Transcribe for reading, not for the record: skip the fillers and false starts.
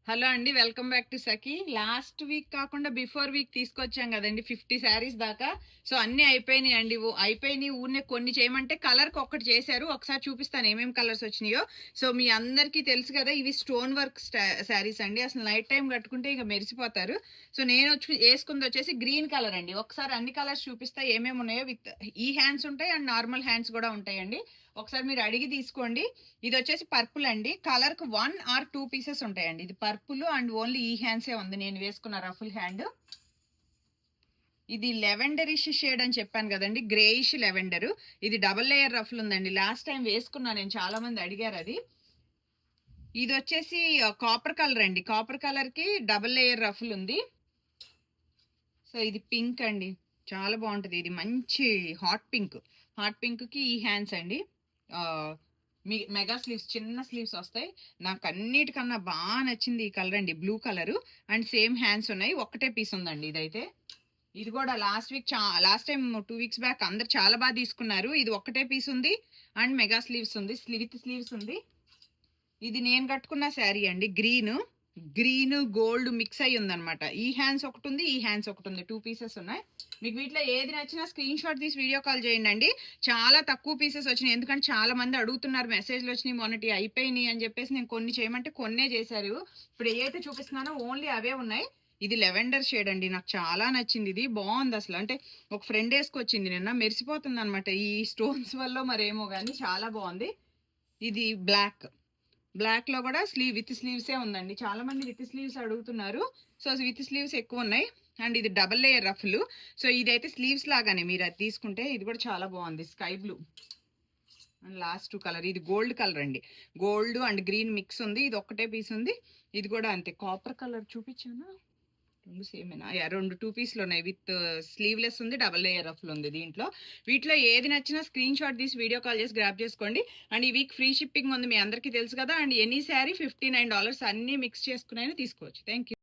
Hello అండి, welcome back to Sakhi. Last week కాకుండా before week తీసుకొచ్చాం కదండి 50 శారీస్ దాకా. సో అన్ని అయిపోయినాయి అండి. అయిపోయినాయి. ఊరినే కొన్ని చేయమంటే కలర్కి ఒక్కటి చేశారు. ఒకసారి చూపిస్తాను ఏమేమి కలర్స్ వచ్చినాయో. సో మీ అందరికీ తెలుసు కదా, ఇవి స్టోన్ వర్క్ శారీస్ అండి. అసలు నైట్ టైం కట్టుకుంటే ఇక మెరిసిపోతారు. సో నేను వేసుకుంది వచ్చేసి గ్రీన్ కలర్ అండి. ఒకసారి అన్ని కలర్స్ చూపిస్తా ఏమేమి ఉన్నాయో. విత్ ఈ హ్యాండ్స్ ఉంటాయి అండ్ నార్మల్ హ్యాండ్స్ కూడా ఉంటాయండి. ఒకసారి మీరు అడిగి తీసుకోండి. ఇది వచ్చేసి పర్పుల్ అండి. కలర్ కు 1 or 2 పీసెస్ ఉంటాయండి. ఇది పర్పుల్ అండ్ ఓన్లీ ఈ హ్యాండ్సే ఉంది. నేను వేసుకున్న రఫుల్ హ్యాండ్. ఇది లెవెండరిష్ షేడ్ అని చెప్పాను కదండి, గ్రేయిష్ లెవెండర్. ఇది డబుల్ లేయర్ రఫుల్ ఉందండి. లాస్ట్ టైం వేసుకున్నా నేను, చాలా మంది అడిగారు అది. ఇది వచ్చేసి కాపర్ కలర్ అండి. కాపర్ కలర్ కి డబుల్ లేయర్ రఫుల్ ఉంది. సో ఇది పింక్ అండి, చాలా బాగుంటుంది. ఇది మంచి హాట్ పింక్. హాట్ పింక్ కి ఈ హ్యాండ్స్ అండి. మెగా స్లీవ్స్, చిన్న స్లీవ్స్ వస్తాయి. నాకు అన్నిటికన్నా బాగా నచ్చింది ఈ కలర్ అండి, blue colour. And same hands ఉన్నాయి. ఒక్కటే పీస్ ఉందండి ఇదైతే. ఇది కూడా లాస్ట్ టైం 2 weeks బ్యాక్ అందరు చాలా బాగా తీసుకున్నారు. ఇది ఒక్కటే పీస్ ఉంది అండ్ మెగా స్లీవ్స్ ఉంది, విత్ స్లీవ్స్ ఉంది. ఇది నేను కట్టుకున్న శారీ అండి, గ్రీన్ గోల్డ్ మిక్స్ అయ్యి ఉందనమాట. ఈ హ్యాండ్స్ ఒకటి ఉంది, ఈ హ్యాండ్స్ ఒకటి ఉంది. 2 pieces ఉన్నాయి. మీకు వీటిలో ఏది నచ్చినా స్క్రీన్ షాట్ తీసి వీడియో కాల్ చేయండి అండి. చాలా తక్కువ పీసెస్ వచ్చినాయి, ఎందుకంటే చాలా మంది అడుగుతున్నారు, మెసేజ్లు వచ్చినాయి మొన్నటి అయిపోయినాయి అని చెప్పేసి నేను కొన్ని చేయమంటే కొన్నే చేశారు. ఇప్పుడు ఏదైతే చూపిస్తున్నానో ఓన్లీ అవే ఉన్నాయి. ఇది లెవెండర్ షేడ్ అండి, నాకు చాలా నచ్చింది. ఇది బాగుంది అసలు. అంటే ఒక ఫ్రెండ్ వేసుకొచ్చింది నిన్న, మెరిసిపోతుంది అనమాట ఈ స్టోన్స్ వల్ల మరేమో కానీ చాలా బాగుంది. ఇది బ్లాక్ లో కూడా విత్ స్లీవ్సే ఉందండి. చాలా మంది విత్ స్లీవ్స్ అడుగుతున్నారు. సో విత్ స్లీవ్స్ ఎక్కువ ఉన్నాయి. అండ్ ఇది డబల్ లేయర్ రఫ్లు. సో ఇదైతే స్లీవ్స్ లాగానే, మీరు అది తీసుకుంటే. ఇది కూడా చాలా బాగుంది, sky blue. And last colour ఇది గోల్డ్ కలర్ అండి. గోల్డ్ అండ్ గ్రీన్ మిక్స్ ఉంది. ఇది ఒక్కటే పీస్ ఉంది. ఇది కూడా అంతే, కాపర్ కలర్ చూపించానా? రెండు సేమేనా? 2 పీస్లు ఉన్నాయి. విత్ స్లీవ్లెస్ ఉంది, డబల్ లేయర్ రఫ్లు ఉంది దీంట్లో. వీటిలో ఏది నచ్చినా స్క్రీన్ షాట్ తీసి వీడియో కాల్ చేసి గ్రాప్ చేసుకోండి. అండ్ ఈ వీక్ ఫ్రీ షిప్పింగ్ ఉంది, మీ అందరికీ తెలుసు కదా. అండ్ ఎనీ శారీ $59 అన్ని మిక్స్ చేసుకుని తీసుకోవచ్చు. Thank you.